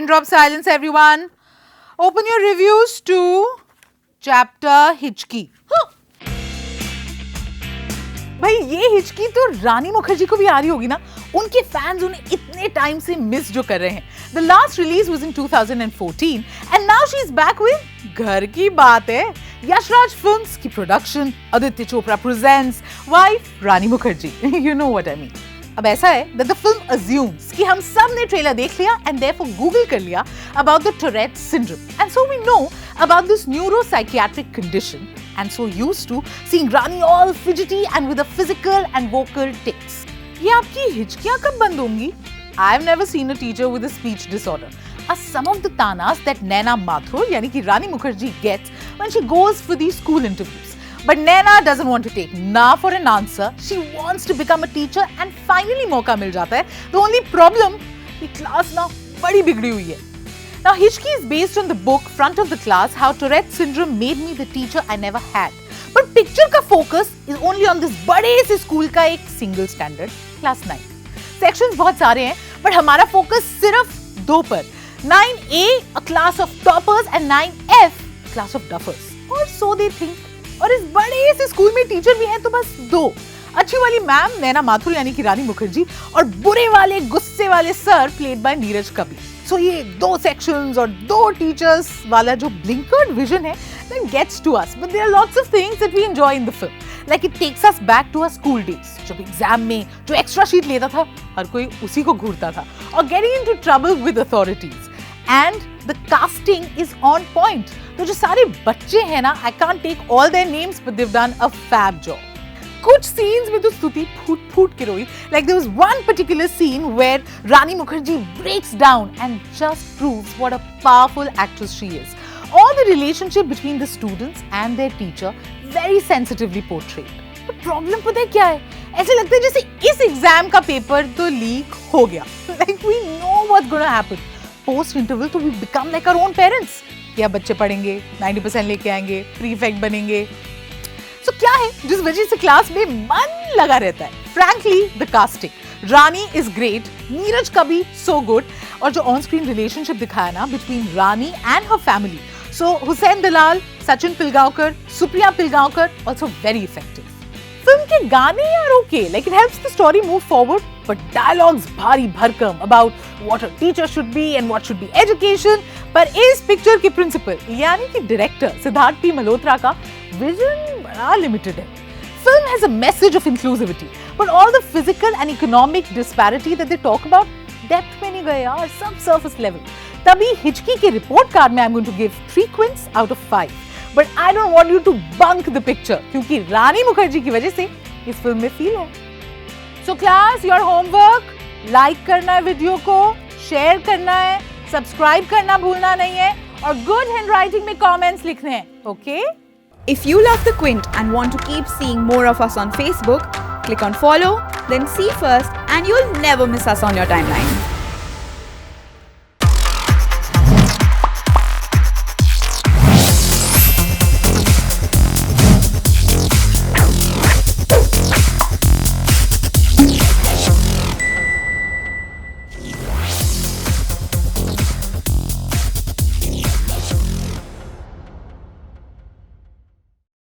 drop silence, everyone. Open your reviews to chapter हिचकी. भाई ये हिचकी तो रानी मुखर्जी को भी आ रही होगी ना. उनके फैंस उन्हें इतने टाइम से मिस जो कर रहे हैं. The last release was in 2014 and now she's back with घर की बात है. यशराज फिल्म्स की production. Aditya Chopra presents wife Rani Mukherjee. You know what I mean. अब ऐसा है that the film assumes कि हम सब ने ट्रेलर देख लिया and therefore Google कर लिया about the Tourette syndrome, and so we know about this neuropsychiatric condition and so used to seeing Rani all fidgety and with a physical and vocal tics. ये आपकी हिचकियाँ कब बंद होंगी? I've never seen a teacher with a speech disorder. Are some of the tanas that Naina Mathur यानी कि रानी Mukherjee gets when she goes for these school interviews. But Naina doesn't want to take na for an answer. She wants to become a teacher and finally मौका मिल जाता है. The only problem ये class ना बड़ी बिगड़ी हुई है. Now Hichki is based on the book Front of the Class, How Tourette Syndrome Made Me the Teacher I Never Had. But picture का focus is only on this बड़े से school का एक single standard, class 9. Sections बहुत सारे हैं, but हमारा focus सिर्फ दो पर. 9A, a class of toppers, and 9F, class of duffers. Or so they think. और इस बड़े से स्कूल में टीचर भी हैं तो बस दो. अच्छी वाली मैम नैना माथुर यानी कि रानी मुखर्जी और बुरे वाले गुस्से वाले sir played by Neeraj Kabir. So ये दो सेक्शंस और दो टीचर्स वाला जो ब्लिंकर्ड विजन है that gets to us, but there are lots of things that we enjoy in the film. Like it takes us back to our school days. जब exam में जो एक्स्ट्रा शीट लेता था हर कोई उसी को घूरता था. और getting into trouble with authorities. And the casting is on point. तो जो सारे बच्चे हैं ना, I can't take all their names, but they've done a fab job. कुछ scenes में तो स्तुति फूट के रोई. Like there was one particular scene where Rani Mukherjee breaks down and just proves what a powerful actress she is. All the relationship between the students and their teacher very sensitively portrayed. But problem पता है क्या है? ऐसे लगता है जैसे इस exam का पेपर तो लीक हो गया. Like we know what's gonna happen. Post interval तो we become like our own parents. क्या बच्चे पढ़ेंगे, 90% लेके आएंगे, प्रीफेक्ट बनेंगे. So क्या है जिस वजह से क्लास में मन लगा रहता है? Frankly, the casting. Rani is great, Neeraj Kabir so good, और जो ऑन स्क्रीन रिलेशनशिप दिखाया ना between Rani and her family. So Hussain Dalal, Sachin Pilgaonkar, Supriya Pilgaonkar also very effective. Film के गाने यार okay, like it helps the story move forward, but dialogues भारी भरकम about what a teacher should be and what should be education. पर इस picture के principal यानी कि डायरेक्टर सिद्धार्थ पी मल्होत्रा का विजन बड़ा लिमिटेड है. Film has a message of inclusivity, but all the physical and economic disparity that they talk about, depth में नहीं गए यार, सब surface level. तभी हिचकी के रिपोर्ट कार्ड में I'm going to give 3 quints out of 5. But I don't want you to bunk the picture क्योंकि रानी मुखर्जी की वजह से इस फिल्म में फील है. So class, your homework, like करना है वीडियो को, शेयर करना है, सब्सक्राइब करना भूलना नहीं है और गुड हैंडराइटिंग में कमेंट्स लिखने हैं, okay? If you love The Quint and want to keep seeing more of us on Facebook, click on follow, then see first and you'll never miss us on your timeline.